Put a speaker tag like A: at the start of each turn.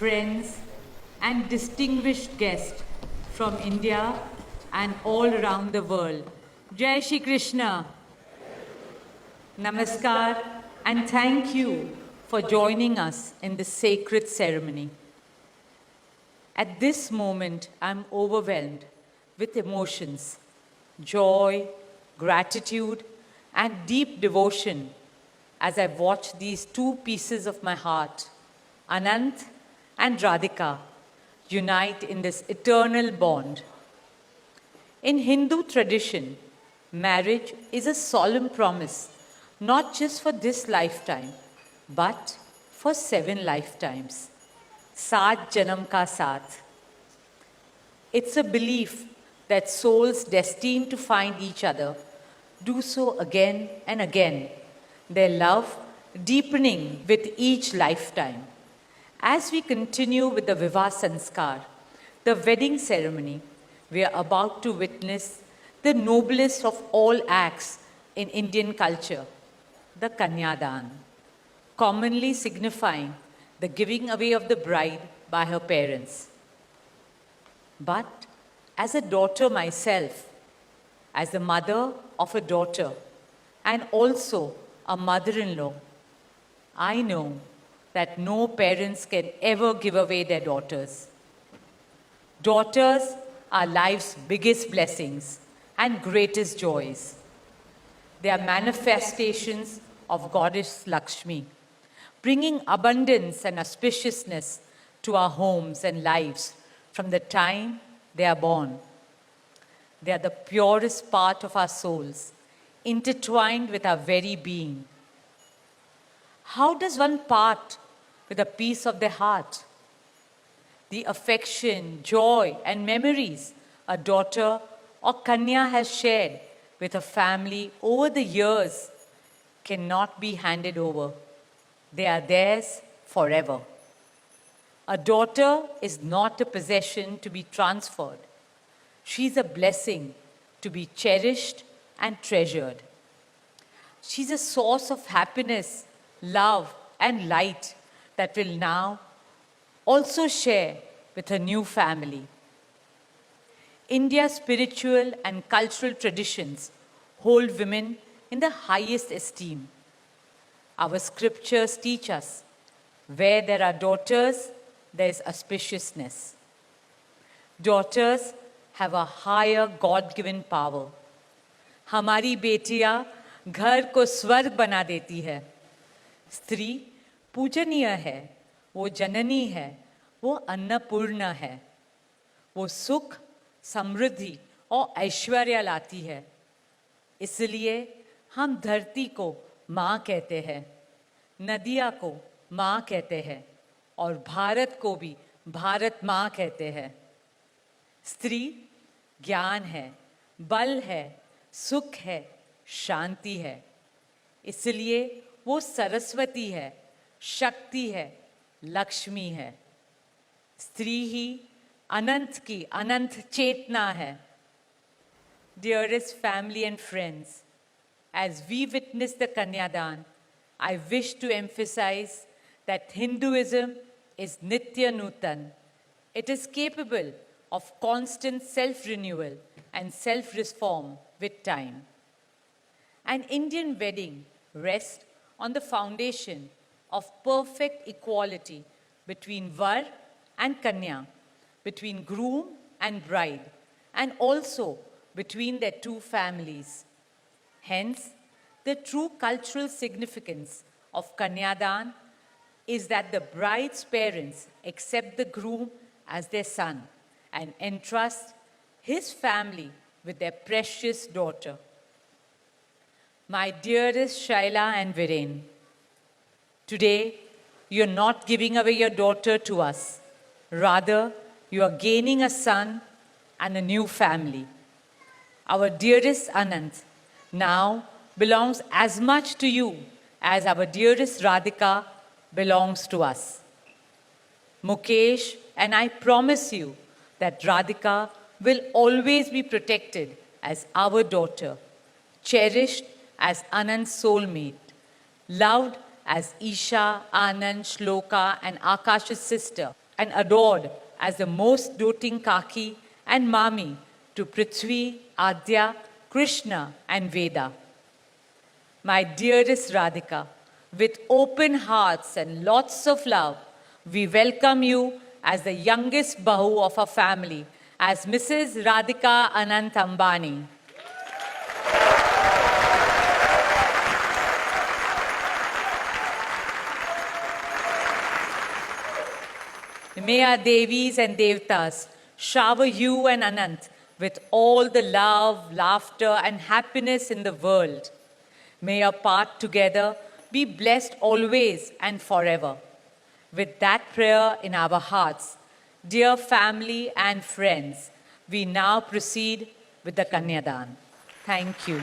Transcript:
A: friends, and distinguished guests from India and all around the world. Jai Shri Krishna. Namaskar, and thank you for joining us in this sacred ceremony. At this moment, I'm overwhelmed with emotions, joy, gratitude, and deep devotion as I watch these two pieces of my heart, Anant and Radhika, unite in this eternal bond. In Hindu tradition, marriage is a solemn promise, not just for this lifetime, but for 7 lifetimes. Saat Janam Ka Saath. It's a belief that souls destined to find each other do so again and again, their love deepening with each lifetime. As we continue with the Vivah Sanskar, the wedding ceremony, we are about to witness the noblest of all acts in Indian culture, the Kanyadan, commonly signifying the giving away of the bride by her parents. But as a daughter myself, as the mother of a daughter, and also a mother-in-law, I know that no parents can ever give away their daughters. Daughters are life's biggest blessings and greatest joys. They are manifestations of Goddess Lakshmi, bringing abundance and auspiciousness to our homes and lives from the time they are born. They are the purest part of our souls, intertwined with our very being. How does one part with a piece of their heart? The affection, joy, and memories a daughter or Kanya has shared with her family over the years cannot be handed over. They are theirs forever. A daughter is not a possession to be transferred. She is a blessing to be cherished and treasured. She's a source of happiness, love, and light that will now also share with her new family. India's spiritual and cultural traditions hold women in the highest esteem. Our scriptures teach us, where there are daughters, there is auspiciousness. Daughters have a higher God-given power. हमारी बेटियां घर को स्वर्ग बना देती है. स्त्री पूजनीय है, वो जननी है, वो अन्नपूर्णा है. वो सुख, समृद्धि और ऐश्वर्य लाती है. इसलिए हम धरती को माँ कहते हैं, नदियाँ को माँ कहते हैं और भारत को भी भारत माँ कहते हैं. स्त्री ज्ञान है, बल है, सुख है, शांति है. इसलिए वो सरस्वती है, शक्ति है, लक्ष्मी है. स्त्री ही अनंत की अनंत चेतना है. Dearest family and friends, as we witness the Kanyadan, I wish to emphasize that Hinduism is Nitya Nutan. It is capable of constant self-renewal and self-reform with time. An Indian wedding rests on the foundation of perfect equality between Var and Kanya, between groom and bride, and also between their two families. Hence, the true cultural significance of Kanyadan is that the bride's parents accept the groom as their son and entrust his family with their precious daughter. My dearest Shaila and Viren, today you're not giving away your daughter to us. Rather, you are gaining a son and a new family. Our dearest Anant now belongs as much to you as our dearest Radhika belongs to us. Mukesh and I promise you that Radhika will always be protected as our daughter, cherished as Anand's soulmate, loved as Isha, Anand, Shloka, and Akash's sister, and adored as the most doting Kaki and Mami to Prithvi, Adya, Krishna, and Veda. My dearest Radhika, with open hearts and lots of love, we welcome you as the youngest Bahu of our family, as Mrs. Radhika Anant Ambani. May our Devis and Devtas shower you and Anant with all the love, laughter, and happiness in the world. May our path together be blessed always and forever. With that prayer in our hearts, dear family and friends, we now proceed with the Kanyadan. Thank you.